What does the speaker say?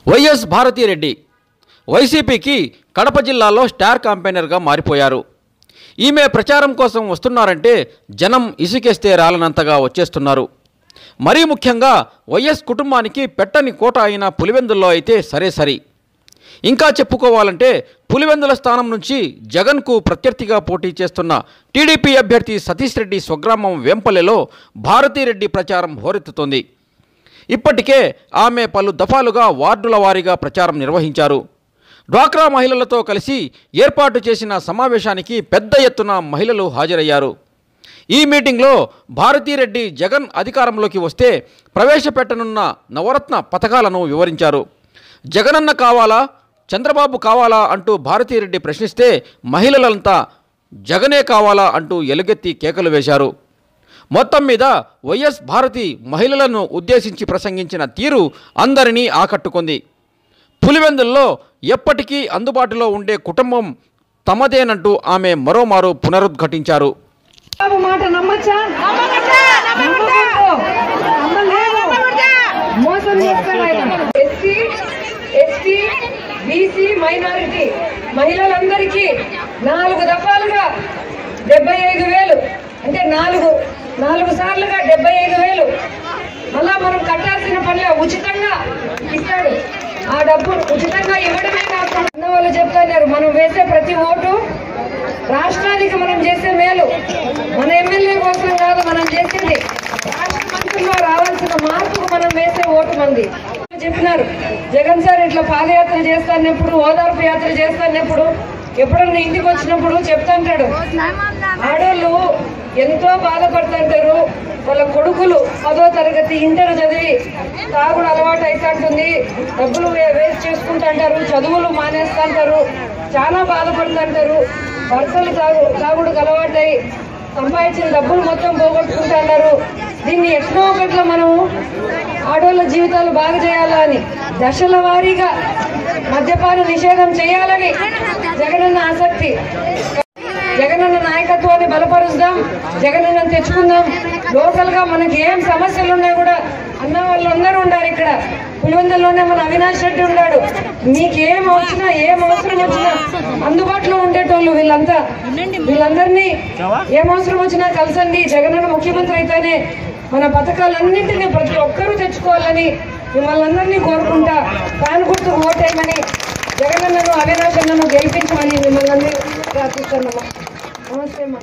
YS Bharathi Reddy వైసీపీకి కడప జిల్లాలో star క్యాంపెయినర్గా మారిపోయారు. ఈమె ప్రచారం కోసం వస్తున్నారంటే జనం ఇసుకేస్తే రాలనంతగా వచ్చేస్తున్నారు. మరీ ముఖ్యంగా వైఎస్ కుటుంబానికి పెట్టని కోట అయిన పులివెందుల్లో అయితే సరే. ఇంకా చెప్పుకోవాలంటే పులివెందుల స్థానం నుంచి జగన్కు ప్రత్యర్థిగా పోటీ చేస్తున్న టీడీపీ అభ్యర్థి సతీష్ రెడ్డి స్వగ్రామం వేంపల్లెలో భారతిరెడ్డి ప్రచారం హోరెత్తుతోంది. ఇప్పటికే ఆమె పలు దఫాలుగా వార్డుల వారీగా ప్రచారం నిర్వహించారు. డ్వాక్రా మహిళలతో కలిసి ఏర్పాటు చేసిన సమావేశానికి పెద్ద ఎత్తున మహిళలు హాజరయ్యారు. ఈ మీటింగ్లో భారతిరెడ్డి జగన్ అధికారంలోకి వస్తే ప్రవేశపెట్టనున్న నవరత్న పథకాలను వివరించారు. జగనన్న కావాలా, చంద్రబాబు కావాలా అంటూ భారతిరెడ్డి ప్రశ్నిస్తే మహిళలంతా జగనే కావాలా అంటూ ఎలుగెత్తి కేకలు వేశారు. మొత్తం మీద వైఎస్ భారతి మహిళలను ఉద్దేశించి ప్రసంగించిన తీరు అందరినీ ఆకట్టుకుంది. పులివెందుల్లో ఎప్పటికీ అందుబాటులో ఉండే కుటుంబం తమదేనంటూ ఆమె మరోమారు పునరుద్ఘాటించారు. బీసీ మైనారిటీ మహిళలందరికీ 4 దఫాలుగా 75,000 అంటే 4 సార్లుగా 75,000 మళ్ళా మనం కట్టాల్సిన పనిలో ఉచితంగా ఇస్తాడు. ఆ డబ్బు ఉచితంగా ఇవ్వడమే కాకుండా వాళ్ళు చెప్తున్నారు, మనం వేసే ప్రతి ఓటు రాష్ట్రానికి మనం చేసే మేలు. మన ఎమ్మెల్యే కోసం కాదు మనం చేసింది, రాష్ట్ర మంత్రుల్లో రావాల్సిన మార్పుకు మనం వేసే ఓటు మంది. చెప్పినారు జగన్ సార్ ఇట్లా పాదయాత్ర చేస్తానప్పుడు, ఓదార్పు యాత్ర చేస్తానప్పుడు, ఎప్పుడన్నా ఇంటికి వచ్చినప్పుడు చెప్తాంటాడు, ఆడోళ్ళు ఎంతో బాధపడుతుంటారు, వాళ్ళ కొడుకులు 10వ తరగతి ఇంటర్ చదివి తాగుడు అలవాటు అవుతుంటుంది, డబ్బులు వేస్ట్ చేసుకుంటుంటారు, చదువులు మానేస్తుంటారు, చాలా బాధపడుతుంటారు, భర్తలు తాగుడుకు అలవాటై సంపాదించిన డబ్బులు మొత్తం పోగొట్టుకుంటున్నారు. దీన్ని ఎక్కడో ఒకట్లా మనం ఆడోళ్ళ జీవితాలు బాగా చేయాలని, దశల వారీగా మద్యపాన నిషేధం చేయాలని జగనన్న ఆసక్తి. జగనన్న నాయకత్వాన్ని బలపరుద్దాం, జగనన్న తెచ్చుకుందాం. లోకల్ గా మనకి ఏం సమస్యలు ఉన్నాయి కూడా అన్న వాళ్ళు అందరూ ఉండారు. ఇక్కడ పులివెందుల్లోనే మన అవినాష్ రెడ్డి ఉన్నాడు. మీకేం వచ్చినా ఏం అవసరం వచ్చినా అందుబాటులో ఉండేటోళ్ళు వీళ్ళందరినీ ఏం అవసరం వచ్చినా కలిసండి. జగనన్న ముఖ్యమంత్రి అయితేనే మన పథకాలన్నింటినీ ప్రతి ఒక్కరూ తెచ్చుకోవాలని మిమ్మల్ని అందరినీ కోరుకుంటా ఫ్యాన్ గుర్తు ఓటేయమని, జగనన్నను అవినాష్ అన్నను గెలిపించమని మిమ్మల్ని అందరూ ప్రార్థిస్తున్నామా. నమస్తే అమ్మా.